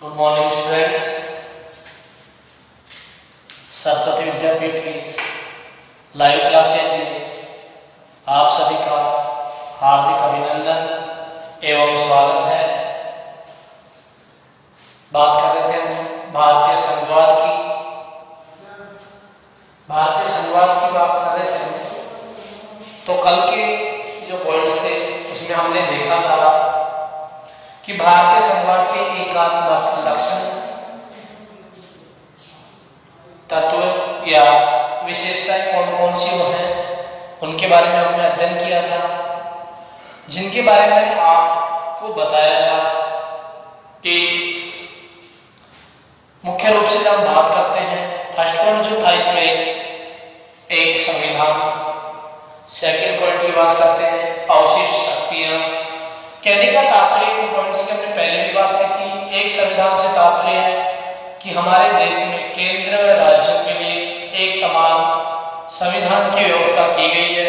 Good morning students. Saraswati Vidyapeeth की live classes में आप सभी का हार्दिक अभिनंदन एवं स्वागत है। बात कर रहे थे हम भारतीय संघवाद की बात कर रहे थे। तो कल के जो पॉइंट्स थे उसमें हमने देखा था कि भारतीय संघवाद के एकात्मक लक्षण, तत्व या विशेषताएं कौन कौन सी वो हैं, उनके बारे में हमने अध्ययन किया था, जिनके बारे में आपको बताया था कि मुख्य रूप से जब बात करते हैं, फर्स्ट पॉइंट जो था इसमें एक संविधान, सेकेंड पॉइंट की बात करते हैं अवशिष्ट शक्तियां। कहने का तात्पर्य इन पॉइंट्स की हमने पहले भी बात की थी। एक संविधान से तात्पर्य है कि हमारे देश में केंद्र व राज्यों के लिए एक समान संविधान की व्यवस्था की गई है।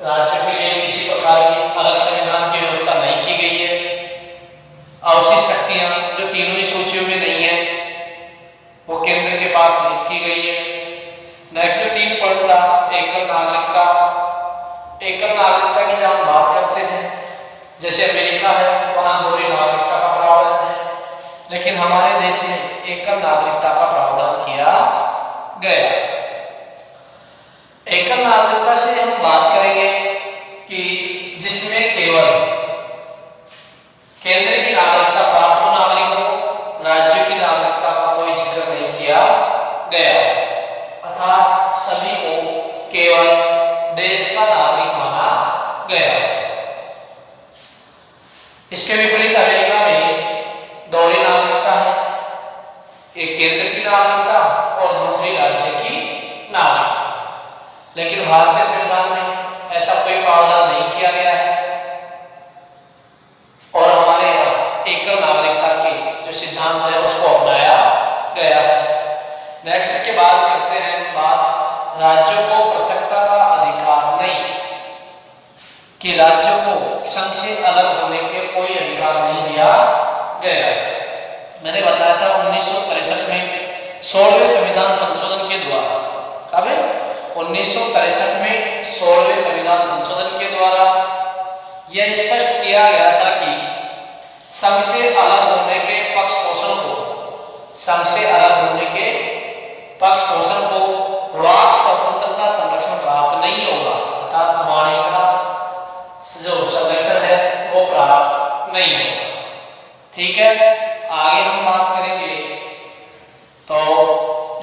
राज्यों के लिए किसी प्रकार की अलग संविधान की व्यवस्था नहीं की गई है। अवशिष्ट शक्तियां जो तीनों ही सूचियों में नहीं है वो केंद्र के पास नियुक्त की गई है। नेक्स्ट जो 3 पॉइंट था एकल नागरिकता। एकल नागरिकता की जब हम बात करते हैं, जैसे अमेरिका है वहां दोहरी नागरिकता का प्रावधान है, लेकिन हमारे देश में एकल नागरिकता का प्रावधान किया गया। एकल नागरिकता से हम बात करेंगे कि जिसमें केवल केंद्र की नागरिकता प्राप्त हो नागरिक हो, राज्य की नागरिकता का कोई जिक्र नहीं किया गया, अर्थात सभी को केवल देश का नागरिक माना गया। इसके विपरीत अमेरिका में दोहरी नागरिकता है, एक केंद्र की नागरिकता और दूसरी राज्य की नागरिकता। लेकिन भारतीय संविधान में ऐसा कोई प्रावधान नहीं किया गया है और हमारे यहाँ एकल नागरिकता के जो सिद्धांत है उसको अपनाया गया है। नेक्स्ट इसके बाद करते हैं बात राज्यों को पृथकता का अधिकार नहीं, कि राज्यों को संघ से अलग होने के कोई अधिकार नहीं दिया गया। मैंने बताया था 1963 में 16वें संविधान संशोधन के द्वारा, कब है 1963 में 16वें संविधान संशोधन के द्वारा यह स्पष्ट किया गया था कि संघ से अलग होने के पक्ष पोषण को, संघ से अलग होने के पक्ष पोषण को वाक स्वतंत्रता संरक्षण प्राप्त नहीं होगा, अर्थात वाणी का जो संरक्षण है वो प्राप्त नहीं होगा। ठीक है, आगे हम बात करेंगे। तो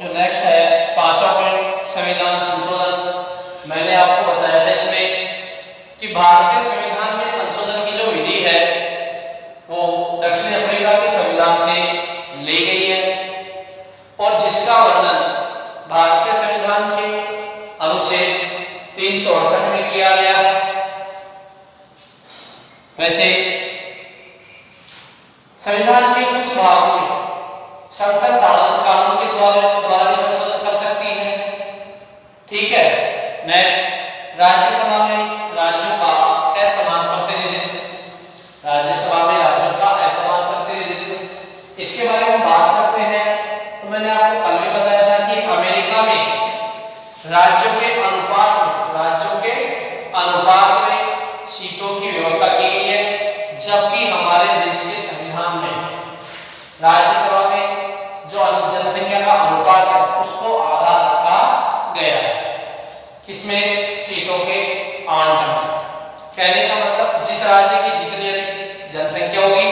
जो नेक्स्ट है 5वां पॉइंट संविधान संशोधन। मैंने आपको बताया था इसमें कि भारतीय संविधान में संशोधन की जो विधि है वो दक्षिण अफ्रीका के संविधान से ली गई है और जिसका वर्णन भारतीय संविधान के अनुच्छेद 368 में किया गया है। वैसे संविधान के कुछ भागों में संसद साधारण कानून के द्वारा भी संशोधन कर सकती है। ठीक है, नेक्स्ट राज्यसभा में राज्यों का असमान प्रतिनिधित्व, राज्यसभा में राज्यों का असमान प्रतिनिधित्व, इसके बारे में बात करते हैं। तो मैंने आपको कल भी बताया था कि अमेरिका में राज्यों के अनुपात में सीटों की व्यवस्था की गई है, जबकि हमारे देश के संविधान में राज्यसभा में जो जनसंख्या का अनुपात है उसको आधा रखा गया है। किसमें? सीटों के आवंटन। कहने का मतलब जिस राज्य की जितनी अधिक जनसंख्या होगी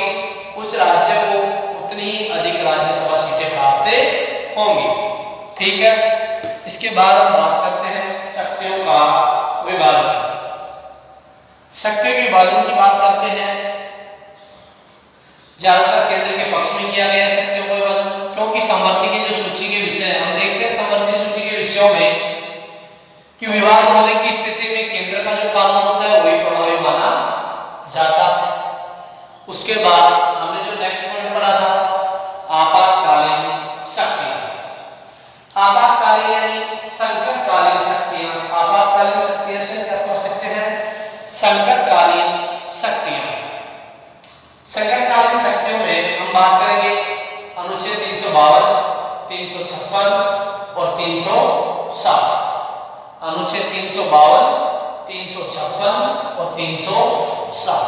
उस राज्य को उतनी ही अधिक राज्यसभा सीटें प्राप्त होंगी। ठीक है, इसके बाद हम बात करते हैं शक्तियों का विभाजन। शक्तियों के विभाजन की बात करते हैं। ज्यादातर केंद्र के पक्ष में किया गया शक्तियों का विभाजन, क्योंकि समवर्ती की जो सूची के विषय हम देखते हैं, समवर्ती सूची के विषयों में कि विवाद होने की स्थिति में केंद्र का जो कानून होता है वही प्रभावी माना जाता है। उसके बाद हमने जो नेक्स्ट पॉइंट पढ़ा था आपातकालीन शक्तियां। आपातकालीन यानी संकटकालीन शक्तियां। आपातकालीन शक्तियां से क्या समझ सकते हैं? संकटकालीन शक्तियां। संकटकालीन शक्तियों में हम बात बात करेंगे अनुच्छेद 352, 356 और 360। अनुच्छेद 352, 356 और 360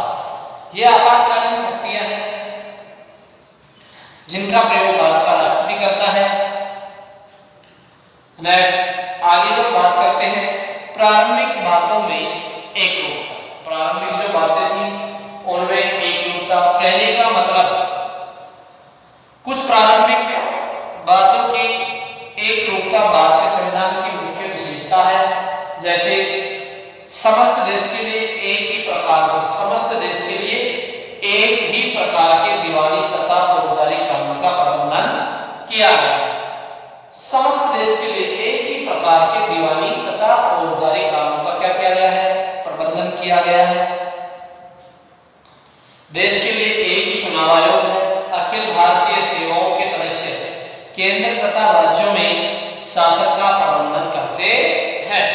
ये आपातकालीन शक्तियां हैं जिनका प्रयोग भारत का राष्ट्रपति करता है। नेक्स्ट आगे जो बात करते हैं प्रारंभिक बातों में एकरूपता। प्रारंभिक जो बातें थी उनमें एकरूपता कहने का मतलब कुछ प्रारंभिक बातों की एकरूपता भारतीय संविधान की मुख्य विशेषता है। जैसे समस्त देश के लिए एक ही प्रकार के समस्त देश के लिए एक ही प्रकार के दीवानी तथा फौजदारी कानून का प्रबंधन किया गया। समस्त देश के लिए एक ही प्रकार के दीवानी तथा फौजदारी कानून का क्या किया गया है? प्रबंधन किया गया है। देश के लिए एक ही चुनाव आयोग है। अखिल भारतीय सेवाओं के सदस्य केंद्र तथा राज्यों में शासन का प्रबंधन करते हैं।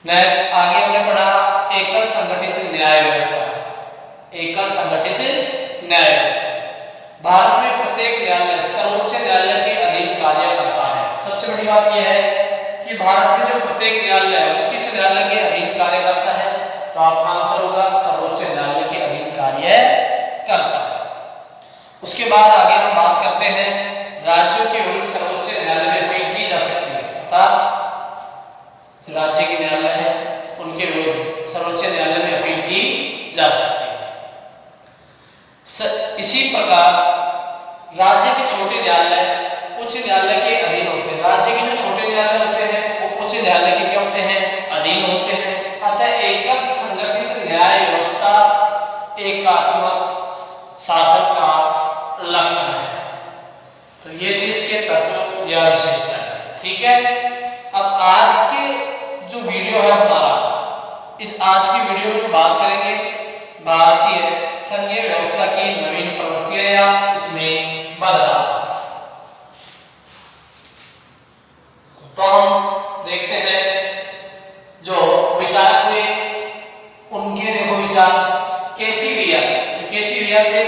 नेक्स्ट आगे हमने पढ़ा एकल संगठित न्याय व्यवस्था। एकल संगठित न्याय व्यवस्था भारत में प्रत्येक न्यायालय सर्वोच्च न्यायालय के अधीन कार्य करता है। सबसे बड़ी बात यह है कि भारत में जो प्रत्येक न्यायालय है वो किस न्यायालय के अधीन कार्य करता है? तो आपका आंसर होगा सर्वोच्च न्यायालय के अधीन कार्य करता है। उसके बाद आगे हम बात करते हैं राज्यों के विरुद्ध सर्वोच्च न्यायालय में अपील की जा सकती है। अर्थात राज्य के न्यायालय है उनके विरुद्ध सर्वोच्च न्यायालय में अपील की जा सकती है। इसी प्रकार राज्य के छोटे न्यायालय उच्च न्यायालय के अधीन होते हैं। राज्य के जो छोटे न्यायालय होते हैं वो उच्च न्यायालय के क्या होते हैं? अधीन होते हैं। अतः एकल संगठित न्याय व्यवस्था एकात्मक शासन का लक्षण है। तो ये थी इसके तत्व या विशेषता है। ठीक है, अब आज के जो वीडियो है हमारा, इस आज की वीडियो में बात करेंगे भारतीय संघीय व्यवस्था की नवीन प्रवृत्तियां या इसमें बदलाव। तो हम देखते हैं जो विचारक हुए उनके देखो विचार केसी वियर थे,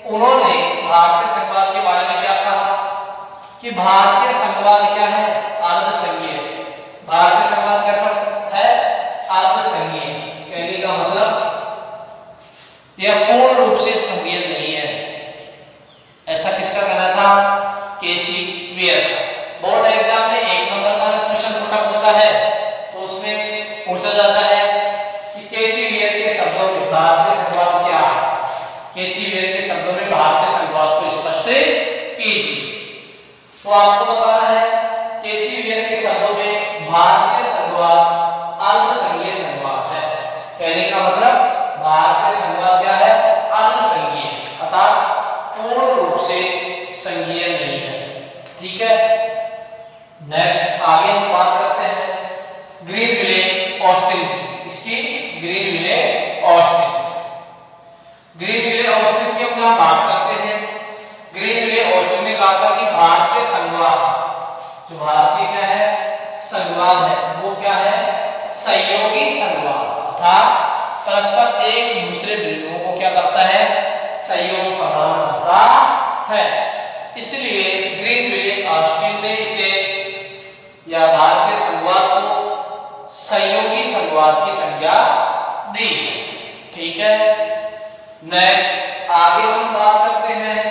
उन्होंने भारतीय संघवाद के बारे में क्या कहा कि भारतीय संघवाद क्या है? अर्ध संघीय। भारतीय संघवाद कैसा है? अर्ध संघीय। कहने का मतलब यह पूर्ण रूप से संघीय नहीं है। ऐसा किसका कहना था? केसी वियर का। बोर्ड एग्जाम में 1 नंबर का क्वेश्चन पुटअप होता है तो उसमें पूछा जाता है कि केसी वियर के शब्दों में भारतीय संघवाद क्या है? केसी वियर के शब्दों में भारतीय संघवाद को स्पष्ट कीजिए। तो आपको बताना है केसी वियर के शब्दों में भारतीय संघवाद अर्ध संघीय संघवाद है। कहने का मतलब भारतीय संघवाद क्या है? अर्ध संघीय, अर्थात पूर्ण रूप से संघीय नहीं है। ठीक है, नेक्स्ट आगे हम बात करते हैं ग्रीनविले ऑस्टिन की। इसकी ग्रीनविले ऑस्टिन की हम यहाँ बात करते हैं। ग्रीनविले ऑस्टिन ने कहा था कि भारतीय संघवाद, जो भारतीय क्या है? संघवाद है, वो क्या है? सहयोगी संघवाद, अर्थात परस्पर एक दूसरे बिंदुओं को क्या करता है? सहयोग प्रदान करता है। इसलिए ग्रीनविले ऑस्टिन ने इसे या भारतीय संघवाद को सहयोगी संघवाद की संज्ञा दी। ठीक है, नेक्स्ट आगे हम बात करते हैं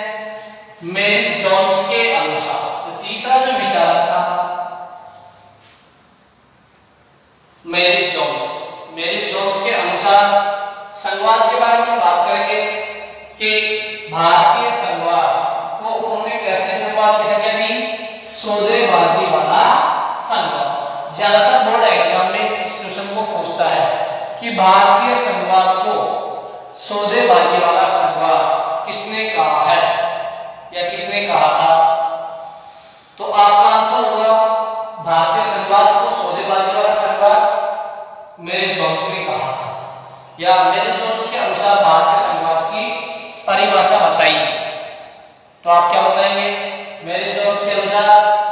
मैरिस जोन्स के अनुसार। तो तीसरा जो विचारक था मैरिस जोन्स के अनुसार संघवाद के बारे में बात करेंगे कि भारतीय संघवाद को उन्होंने कैसे संघवाद की संज्ञा दी? सौदेबाजी वाला संघवाद। ज्यादातर बोर्ड एग्जाम में इस क्वेश्चन को पूछता है कि भारतीय संघवाद को सौदेबाजी वाला संघवाद किसने कहा है या किसने कहा था? तो आपका आंसर होगा भारतीय संघवाद को सौदेबाजी वाला संघवाद मैरिस जोन्स ने कहा था, या मैरिस जोन्स के अनुसार भारतीय संघवाद की परिभाषा बताइए। तो आप क्या बताएंगे? मैरिस जोन्स के अनुसार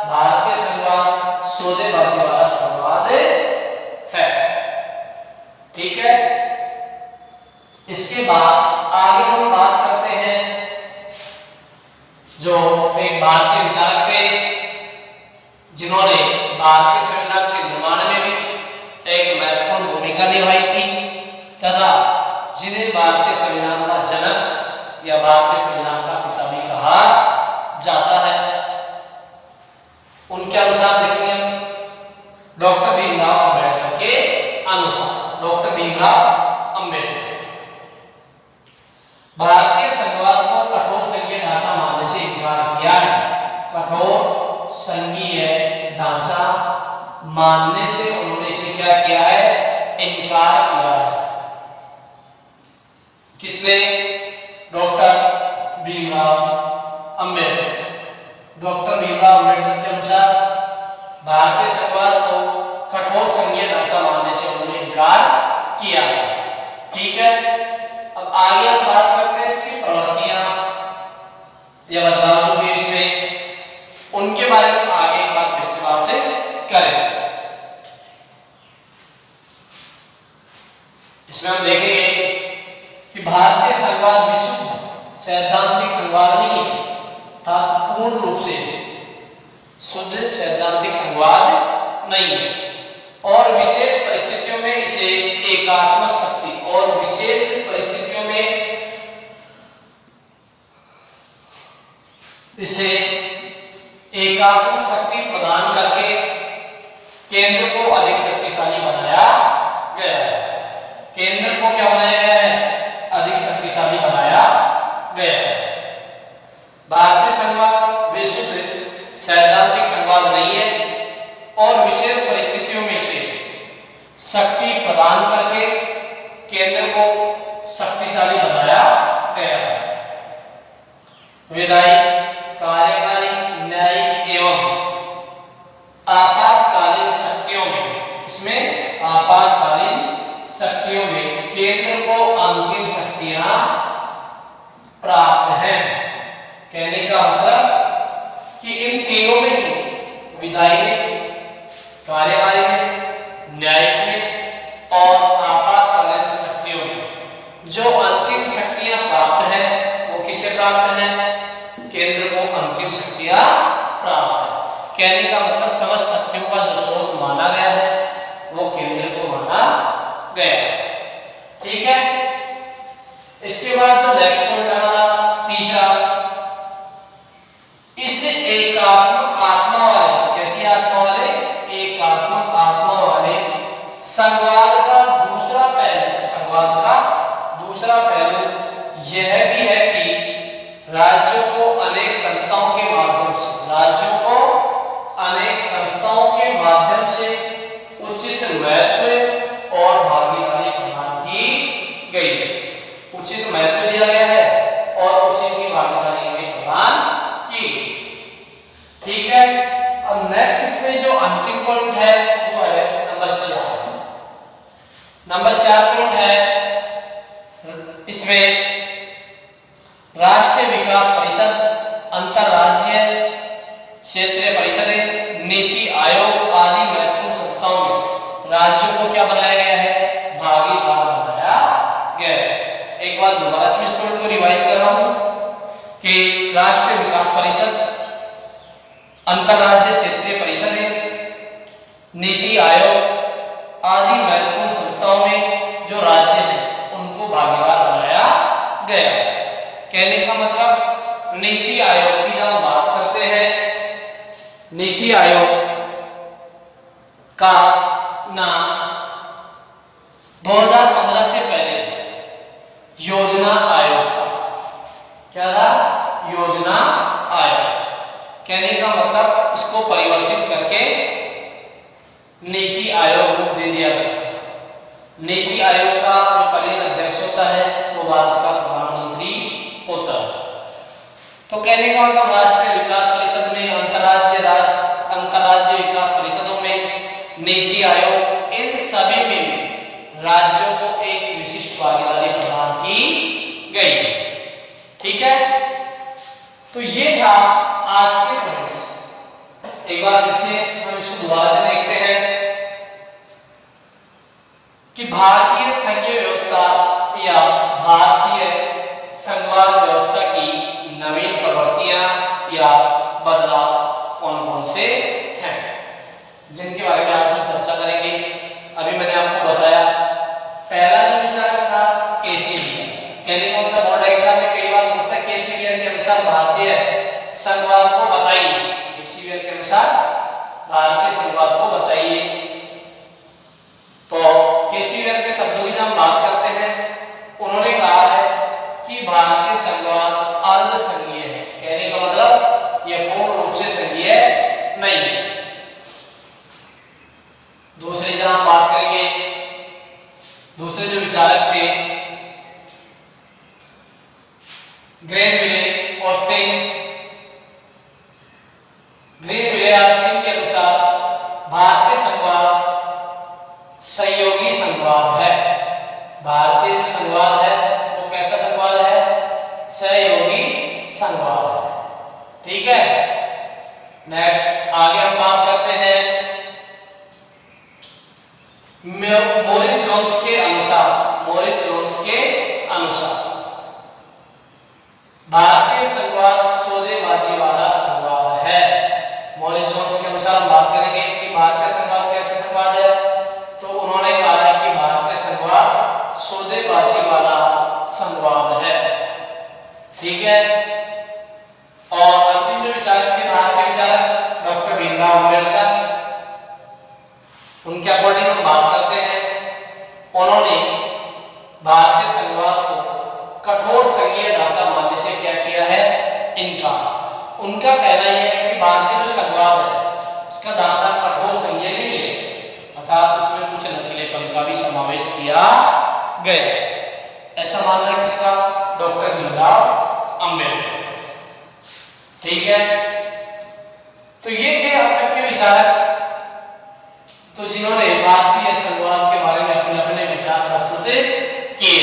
भारतीय संघवाद सौदेबाजी वाला संघवाद है। ठीक है, इसके बाद आगे हम बात करते हैं भारतीय विचारक थे जिन्होंने भारतीय संविधान के निर्माण में भी एक महत्वपूर्ण भूमिका निभाई थी तथा जिन्हें भारतीय संविधान का जनक या भारतीय संविधान का पिता भी कहा जाता है। उनके अनुसार देखेंगे हम डॉक्टर भीमराव अंबेडकर के अनुसार, डॉक्टर भीमराव अंबेडकर भारतीय संघवाद को कठोर संघीय ढांचा मानने से इनकार किया है। कठोर संघीय ढांचा मानने से उन्होंने इसे क्या किया है, इनकार किया है। किसने? डॉक्टर भीमराव अंबेडकर। डॉक्टर भीमराव अंबेडकर के अनुसार भारतीय संघवाद को कठोर संघीय ढांचा मानने से उन्होंने इनकार किया है। ठीक है, अब आगे हम बात करते हैं इसकी प्रवृत्तियां या बदलाव जो हुए इसमें, उनके बारे में आगे एक बार फिर से बातें करें। इसमें हम देखेंगे कि भारतीय संघवाद विशुद्ध सैद्धांतिक संघवाद नहीं है, अर्थात पूर्ण रूप से शुद्ध सैद्धांतिक संघवाद नहीं है और विशेष परिस्थितियों में इसे एकात्मक शक्ति और विशेष परिस्थितियों में इसे एकात्मक शक्ति प्रदान करके केंद्र को अधिक शक्तिशाली बनाया गया है। केंद्र को क्या बनाया गया है? अधिक शक्तिशाली बनाया गया है। भारतीय संघवाद विशुद्ध सैद्धांतिक संघवाद नहीं है और विशेष परिस्थितियों में इसे शक्ति प्रदान करके केंद्र को शक्तिशाली बनाया गया है। विधायी, कार्यकारी, न्यायिक एवं आपातकालीन शक्तियों में, इसमें आपातकालीन शक्तियों में केंद्र को अंतिम शक्तियां प्राप्त हैं। कहने का मतलब कि इन तीनों में ही, विधायी में, कार्यकारी में, न्यायिक में और आपातकालीन शक्तियों में जो अंतिम शक्तियां प्राप्त हैं वो किससे प्राप्त हैं? केंद्र को अंतिम शक्तियां प्राप्त है। कहने का मतलब समस्त शक्तियों का जो स्रोत माना गया है वो केंद्र को माना गया है। ठीक है, इसके बाद जो नेक्स्ट पॉइंट हमारा तीसरा, इस एकात्मक आत्मा वाले, कैसी आत्मा वाले? एकात्मक आत्मा वाले संघवाद का दूसरा पहलू, संघवाद का दूसरा पहलू यह भी है कि राज्यों को अनेक संस्थाओं के माध्यम से, राज्यों को अनेक संस्थाओं के माध्यम से उचित महत्व और भागीदारी प्रदान की गई है। उचित महत्व दिया गया है और उचित की भागीदारी में प्रदान की। ठीक है, अब नेक्स्ट इसमें जो अंतिम पॉइंट है वो है नंबर 4। नंबर 4 पॉइंट है इसमें राष्ट्रीय विकास परिषद, अंतरराज्यीय क्षेत्रीय परिषदें, नीति आयोग आदि महत्वपूर्ण संस्थाओं में राज्यों को क्या बनाया गया है? भागीदार बनाया गया है। एक बार दोबारा से इस पॉइंट को रिवाइज कर रहा हूं कि राष्ट्रीय विकास परिषद, अंतरराज्यीय क्षेत्रीय परिषदें, नीति आयोग आदि महत्वपूर्ण संस्थाओं में जो राज्य हैं उनको भागीदार बनाया गया है। कहने का मतलब नीति आयोग की जब हम बात करते हैं, नीति आयोग का नाम 2015 से पहले योजना आयोग था। क्या था? योजना आयोग। कहने का मतलब इसको परिवर्तित करके नीति आयोग को दे दिया गया। नीति आयोग का जो पहले अध्यक्ष होता है वो भारत का प्रधानमंत्री होता है। तो कहने का मतलब राष्ट्रीय विकास परिषद में, अंतरराज्य विकास परिषदों में, नीति आयोग, इन सभी में राज्यों को एक विशिष्ट भागीदारी प्रदान की गई। ठीक है, तो ये था आज के पॉइंट्स। एक बार फिर से हम इसको दोबारा से देखते हैं कि भारतीय संघीय व्यवस्था या भारतीय संघवाद व्यवस्था की नवीन प्रवृत्तियां या विलियमसन के अनुसार भारतीय संघवाद सहयोगी संघवाद है। भारतीय जो संघवाद है वो कैसा संघवाद है? सहयोगी संघवाद है। ठीक है, नेक्स्ट आगे हम बात करते हैं मोरिस जोन्स के अनुसार भारतीय संघवाद सौदेबाजी वाला संघवाद है। मोरिस जोन्स के अनुसार हम बात करेंगे कि भारतीय संघवाद कैसा संघवाद है, तो उन्होंने कहा है कि भारतीय संघवाद सौदेबाजी वाला संघवाद है। ठीक है, और अंतिम जो विचारक थे भारतीय विचारक डॉक्टर भीमराव अम्बेडकर, उनके अकॉर्डिंग हम बात करते हैं। उन्होंने भारतीय संघवाद को कठोर संघीय ढांचा मानने से क्या किया है? इनकार। उनका कहना यह है कि भारतीय जो संघवाद है उसका ढांचा कठोर संघीय नहीं है, अर्थात उसमें कुछ लचीलेपन का भी समावेश किया गया है। ऐसा मानना है किसका? डॉक्टर भीमराव अम्बेडकर। ठीक है, तो ये थे अब तक के विचारक, तो जिन्होंने भारतीय संघवाद के बारे में अपने अपने विचार प्रस्तुत किए।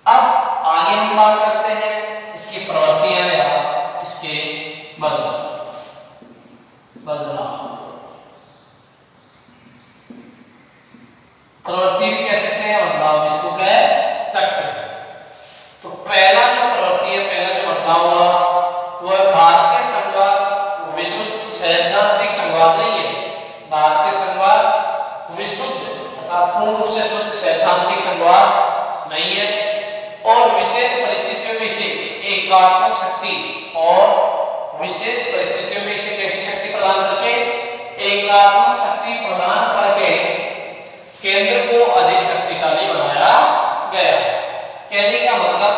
अब आगे हम बात करते हैं इसकी प्रवृत्तियां या इसके बदलाव। प्रवृत्ति भी कह सकते हैं, बदलाव इसको कह सकते हैं। तो पहला जो प्रवृत्ति है, पहला जो बदलाव हुआ वह भारतीय संघवाद विशुद्ध सैद्धांतिक संघवाद नहीं है। भारतीय संघवाद विशुद्ध अर्थात पूर्ण रूप से शुद्ध सैद्धांतिक संघवाद नहीं है, और विशेष परिस्थितियों में से एकात्मक शक्ति और विशेष परिस्थितियों में से कैसी शक्ति प्रदान करके? एकात्मक शक्ति प्रदान करके केंद्र को अधिक शक्तिशाली बनाया गया। कहने का मतलब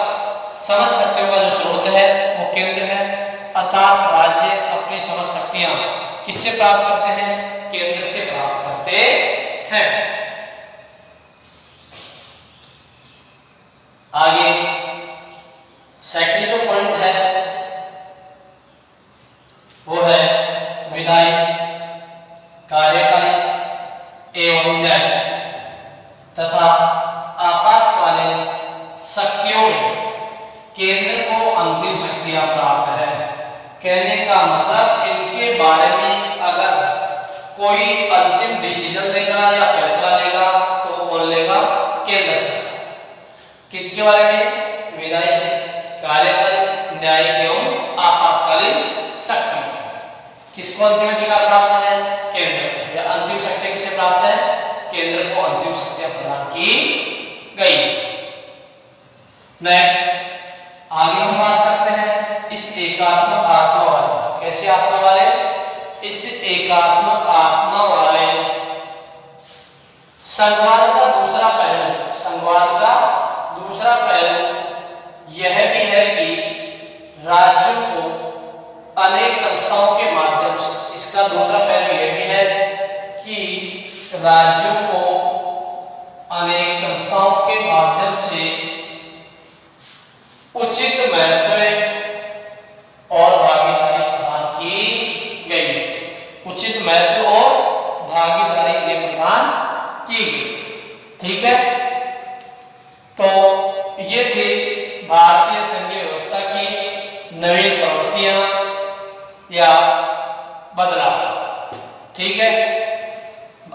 समझ शक्तियों का जो स्रोत है वो केंद्र है, अर्थात राज्य अपनी समझ शक्तियां किससे प्राप्त करते हैं? केंद्र से प्राप्त करते हैं। आगे सेकंड जो पॉइंट है वो है विधायी, कार्यकारी एवं न्याय तथा आपातकालीन शक्तियों में केंद्र को अंतिम शक्तियां प्राप्त है। कहने का मतलब इनके बारे में अगर कोई अंतिम डिसीजन लेगा या फैसला लेगा तो कौन लेगा? केंद्र सरकार। किसके बारे में? विधायी से, कार्यकारी, न्यायिक एवं आपातकालीन शक्ति। किसको अंतिम अधिकार प्राप्त है? केंद्र। या अंतिम शक्ति किसे प्राप्त है? केंद्र को अंतिम शक्तियां प्रदान की गई। नेक्स्ट आगे हम बात करते हैं इस एकात्मक आत्मा वाले। कैसे आत्मा वाले? इस एकात्मक आत्मा वाले संघवाद का दूसरा पहलू, संघवाद का दूसरा पहलू यह भी है कि राज्यों को अनेक संस्थाओं के माध्यम से, इसका दूसरा पहलू यह भी है कि राज्यों को अनेक संस्थाओं के माध्यम से उचित महत्व और भागीदारी प्रदान की गई। उचित महत्व और भागीदारी प्रदान की गई। ठीक है, तो ये थी भारतीय संघीय व्यवस्था की नवीन प्रवृत्तियां या बदलाव। ठीक है,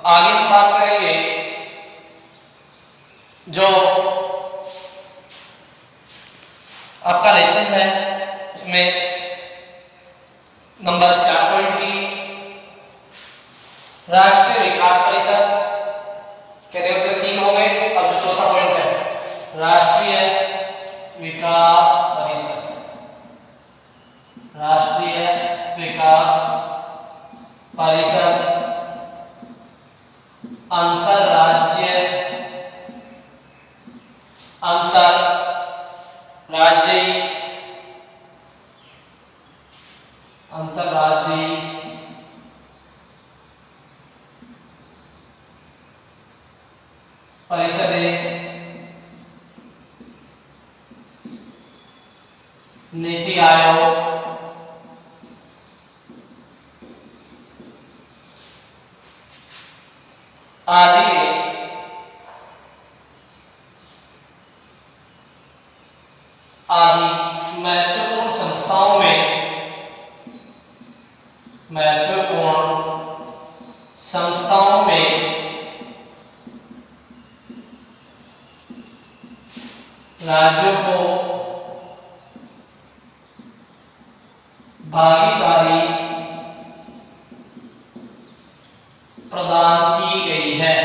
आगे हम बात करेंगे जो आपका लेसन है उसमें नंबर 4 पॉइंट की राष्ट्रीय विकास परिषद। कहते हैं 3 हो गए, अब जो चौथा पॉइंट है राष्ट्रीय विकास परिषद। राष्ट्रीय विकास परिषद अंतरराज्यीय परिषदें नीति आयोग आदि महत्वपूर्ण संस्थाओं में राज्यों को भागीदारी प्रदान की गई है।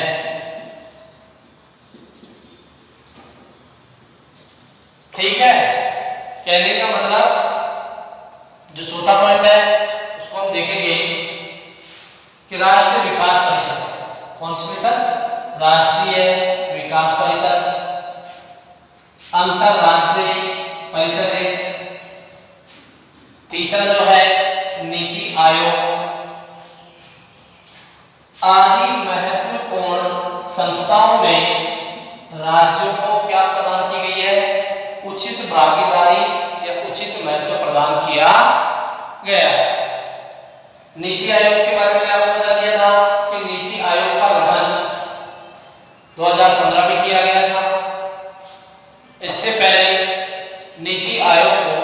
ठीक है, कहने का मतलब जो चौथा पॉइंट है उसको हम देखेंगे कि राष्ट्रीय विकास परिषद, कौन सी परिषद? राष्ट्रीय विकास परिषद, अंतरराज्यीय परिषदें, तीसरा जो है नीति आयोग आदि महत्वपूर्ण संस्थाओं में राज्यों को क्या प्रदान की गई है? उचित भागीदारी या उचित महत्व प्रदान किया गया। नीति आयोग के बारे में आपको बता दिया था कि नीति आयोग का गठन 2015 में किया गया था। इससे पहले नीति आयोग को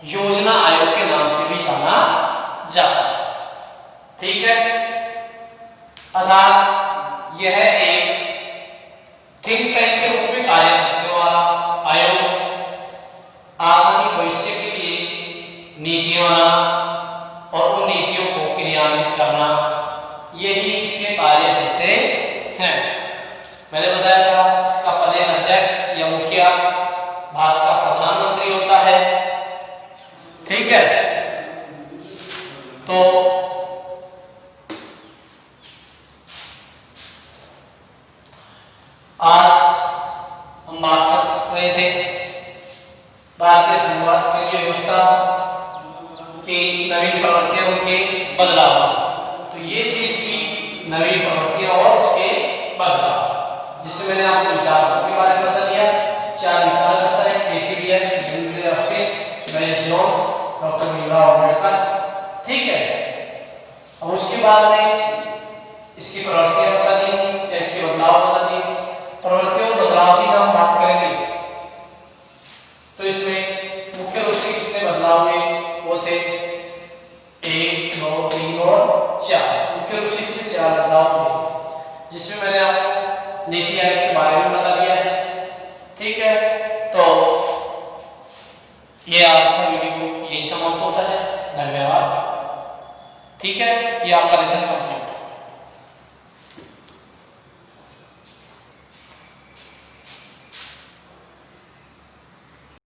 योजना आयोग के नाम से भी जाना जाता है। ठीक है, अर्थात यह एक थिंक टैंक के रूप में कार्य करने वाला आयोग आगामी भविष्य के लिए नीतियां बनाना और उन नीतियों को क्रियान्वित करना, यही इसके कार्य होते हैं। मैंने बताया था इसका पदेन अध्यक्ष या मुखिया भारत का प्रधानमंत्री होता है। ठीक है, तो आज हम बात कर रहे थे भारतीय संघीय व्यवस्था की नवीन प्रवृत्तियों के बदलाव। तो ये थी इसकी नवीन प्रवृत्तियां और इसके बदलाव, जिससे मैंने आपको विचारों के बारे में बता दिया। 4 विचार सकता है, केसीडीएफ, डॉक्टर भीमराव अम्बेडकर। ठीक है, और उसके बाद में इसकी प्रवृत्तियां बता दी थी या इसके बदलाव बता दिए। प्रवृत्तियों और बदलाव की जब हम बात करेंगे तो इसमें मुख्य रूप से कितने बदलाव हुए? वो थे 1, 2, 3 और 4। मुख्य रूप से इसमें 4 बदलाव हुए, जिसमें मैंने आपको नीति आयोग के बारे में बता दिया है। ठीक है, तो ये आज का वीडियो यही समाप्त होता है। धन्यवाद। ठीक है, ये आपका लेसन